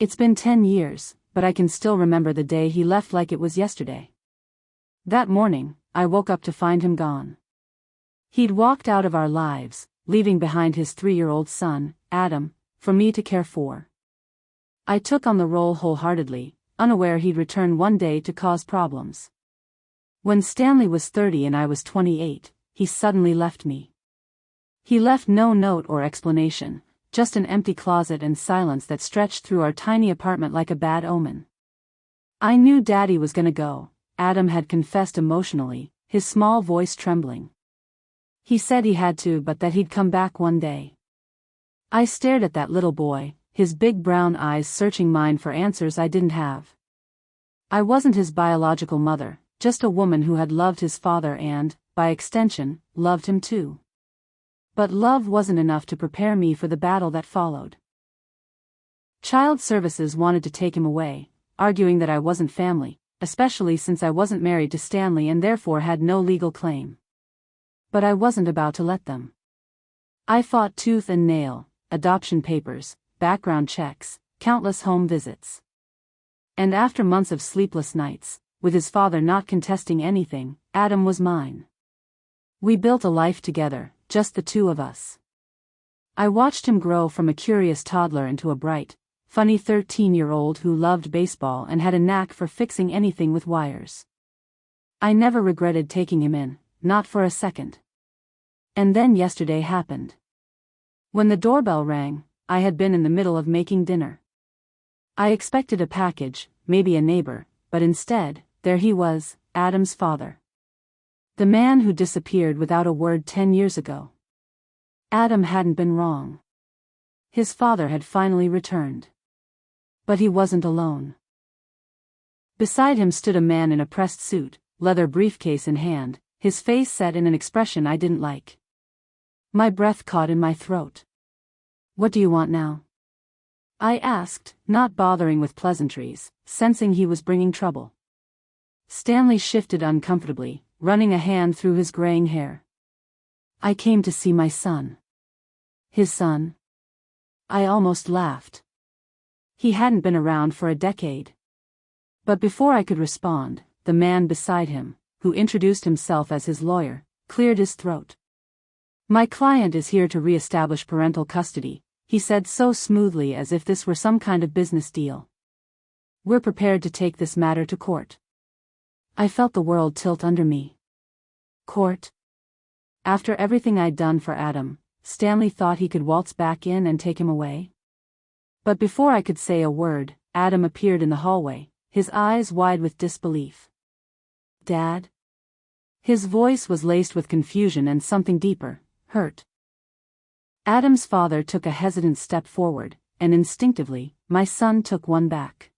It's been 10 years, but I can still remember the day he left like it was yesterday. That morning, I woke up to find him gone. He'd walked out of our lives, leaving behind his 3-year-old son, Adam, for me to care for. I took on the role wholeheartedly, unaware he'd return one day to cause problems. When Stanley was 30 and I was 28, he suddenly left me. He left no note or explanation, just an empty closet and silence that stretched through our tiny apartment like a bad omen. I knew Daddy was gonna go, Adam had confessed emotionally, his small voice trembling. He said he had to, but that he'd come back one day. I stared at that little boy, his big brown eyes searching mine for answers I didn't have. I wasn't his biological mother, just a woman who had loved his father and, by extension, loved him too. But love wasn't enough to prepare me for the battle that followed. Child Services wanted to take him away, arguing that I wasn't family, especially since I wasn't married to Stanley and therefore had no legal claim. But I wasn't about to let them. I fought tooth and nail, adoption papers, background checks, countless home visits. And after months of sleepless nights, with his father not contesting anything, Adam was mine. We built a life together, just the two of us. I watched him grow from a curious toddler into a bright, funny 13-year-old who loved baseball and had a knack for fixing anything with wires. I never regretted taking him in, not for a second. And then yesterday happened. When the doorbell rang, I had been in the middle of making dinner. I expected a package, maybe a neighbor, but instead, there he was, Adam's father. The man who disappeared without a word 10 years ago. Adam hadn't been wrong. His father had finally returned. But he wasn't alone. Beside him stood a man in a pressed suit, leather briefcase in hand, his face set in an expression I didn't like. My breath caught in my throat. "What do you want now?" I asked, not bothering with pleasantries, sensing he was bringing trouble. Stanley shifted uncomfortably, running a hand through his graying hair. "I came to see my son." His son? I almost laughed. He hadn't been around for a decade. But before I could respond, the man beside him, who introduced himself as his lawyer, cleared his throat. "My client is here to re-establish parental custody," he said so smoothly as if this were some kind of business deal. "We're prepared to take this matter to court." I felt the world tilt under me. Court? After everything I'd done for Adam, Stanley thought he could waltz back in and take him away? But before I could say a word, Adam appeared in the hallway, his eyes wide with disbelief. "Dad?" His voice was laced with confusion and something deeper, hurt. Adam's father took a hesitant step forward, and instinctively, my son took one back.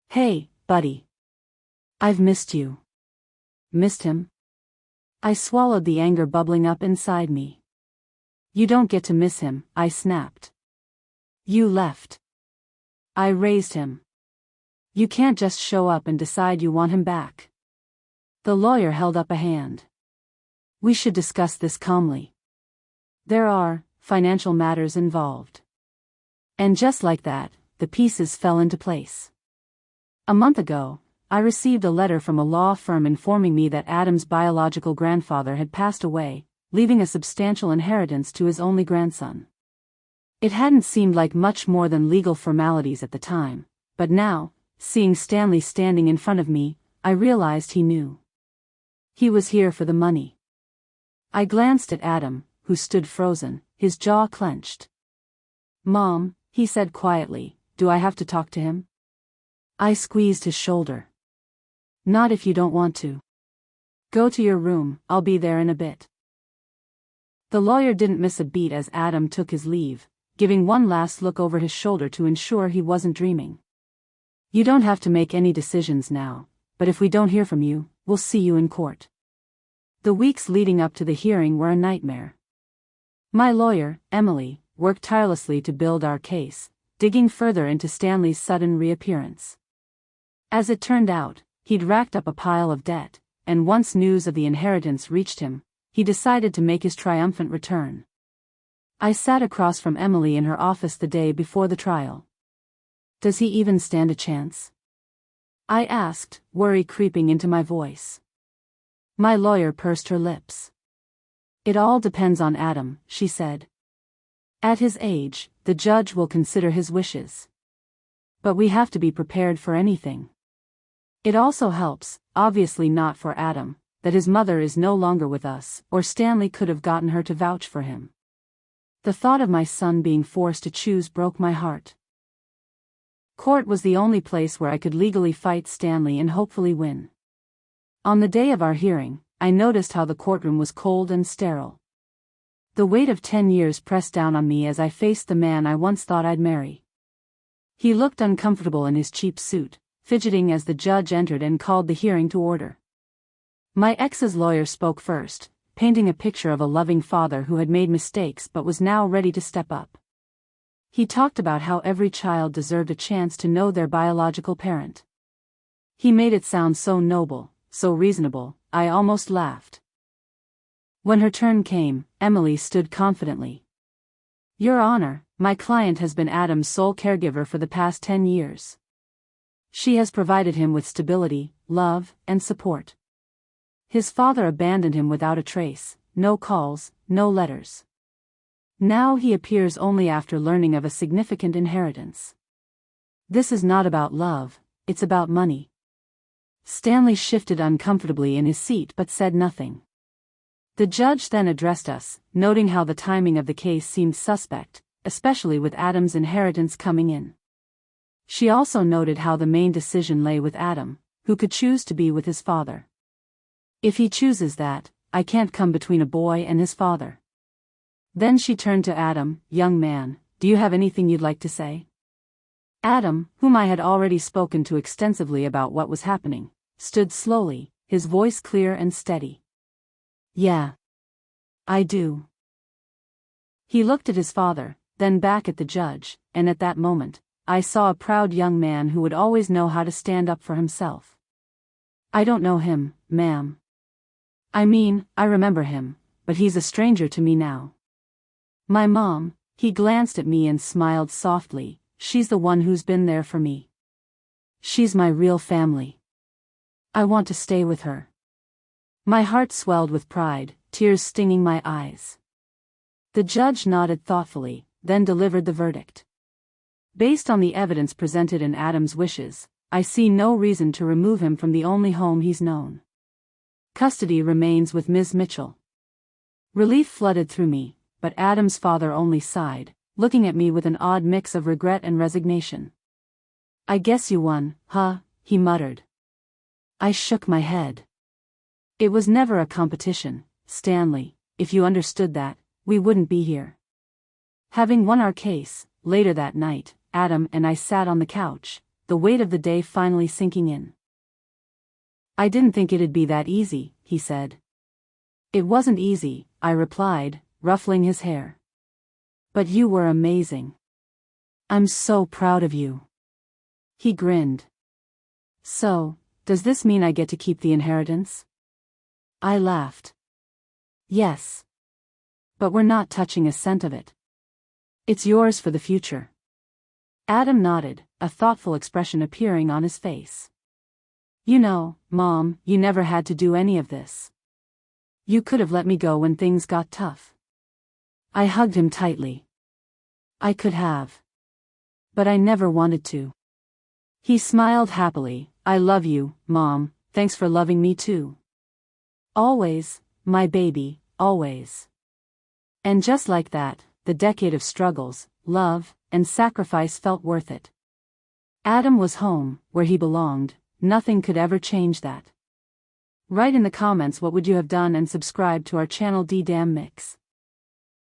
"Hey, buddy. I've missed you." Missed him? I swallowed the anger bubbling up inside me. "You don't get to miss him," I snapped. "You left. I raised him. You can't just show up and decide you want him back." The lawyer held up a hand. "We should discuss this calmly. There are financial matters involved." And just like that, the pieces fell into place. A month ago, I received a letter from a law firm informing me that Adam's biological grandfather had passed away, leaving a substantial inheritance to his only grandson. It hadn't seemed like much more than legal formalities at the time, but now, seeing Stanley standing in front of me, I realized he knew. He was here for the money. I glanced at Adam, who stood frozen, his jaw clenched. "Mom," he said quietly, "do I have to talk to him?" I squeezed his shoulder. "Not if you don't want to. Go to your room, I'll be there in a bit." The lawyer didn't miss a beat as Adam took his leave, giving one last look over his shoulder to ensure he wasn't dreaming. "You don't have to make any decisions now, but if we don't hear from you, we'll see you in court." The weeks leading up to the hearing were a nightmare. My lawyer, Emily, worked tirelessly to build our case, digging further into Stanley's sudden reappearance. As it turned out, he'd racked up a pile of debt, and once news of the inheritance reached him, he decided to make his triumphant return. I sat across from Emily in her office the day before the trial. Does he even stand a chance? I asked, worry creeping into my voice. My lawyer pursed her lips. It all depends on Adam, she said. At his age, the judge will consider his wishes. But we have to be prepared for anything. It also helps, obviously not for Adam, that his mother is no longer with us, or Stanley could have gotten her to vouch for him. The thought of my son being forced to choose broke my heart. Court was the only place where I could legally fight Stanley and hopefully win. On the day of our hearing, I noticed how the courtroom was cold and sterile. The weight of 10 years pressed down on me as I faced the man I once thought I'd marry. He looked uncomfortable in his cheap suit, fidgeting as the judge entered and called the hearing to order. My ex's lawyer spoke first, painting a picture of a loving father who had made mistakes but was now ready to step up. He talked about how every child deserved a chance to know their biological parent. He made it sound so noble, so reasonable, I almost laughed. When her turn came, Emily stood confidently. Your Honor, my client has been Adam's sole caregiver for the past 10 years. She has provided him with stability, love, and support. His father abandoned him without a trace, no calls, no letters. Now he appears only after learning of a significant inheritance. This is not about love, it's about money. Stanley shifted uncomfortably in his seat but said nothing. The judge then addressed us, noting how the timing of the case seemed suspect, especially with Adam's inheritance coming in. She also noted how the main decision lay with Adam, who could choose to be with his father. If he chooses that, I can't come between a boy and his father. Then she turned to Adam, young man, do you have anything you'd like to say? Adam, whom I had already spoken to extensively about what was happening, stood slowly, his voice clear and steady. Yeah. I do. He looked at his father, then back at the judge, and at that moment, I saw a proud young man who would always know how to stand up for himself. I don't know him, ma'am. I mean, I remember him, but he's a stranger to me now. My mom, he glanced at me and smiled softly, she's the one who's been there for me. She's my real family. I want to stay with her. My heart swelled with pride, tears stinging my eyes. The judge nodded thoughtfully, then delivered the verdict. Based on the evidence presented in Adam's wishes, I see no reason to remove him from the only home he's known. Custody remains with Ms. Mitchell. Relief flooded through me, but Adam's father only sighed, looking at me with an odd mix of regret and resignation. I guess you won, huh? He muttered. I shook my head. It was never a competition, Stanley. If you understood that, we wouldn't be here. Having won our case, later that night, Adam and I sat on the couch, the weight of the day finally sinking in. I didn't think it'd be that easy, he said. It wasn't easy, I replied, ruffling his hair. But you were amazing. I'm so proud of you. He grinned. So, does this mean I get to keep the inheritance? I laughed. Yes. But we're not touching a cent of it. It's yours for the future. Adam nodded, a thoughtful expression appearing on his face. You know, Mom, you never had to do any of this. You could have let me go when things got tough. I hugged him tightly. I could have. But I never wanted to. He smiled happily. I love you, Mom, thanks for loving me too. Always, my baby, always. And just like that, the decade of struggles, love, and sacrifice felt worth it. Adam was home, where he belonged, nothing could ever change that. Write in the comments what would you have done and subscribe to our channel D-Damn Mix.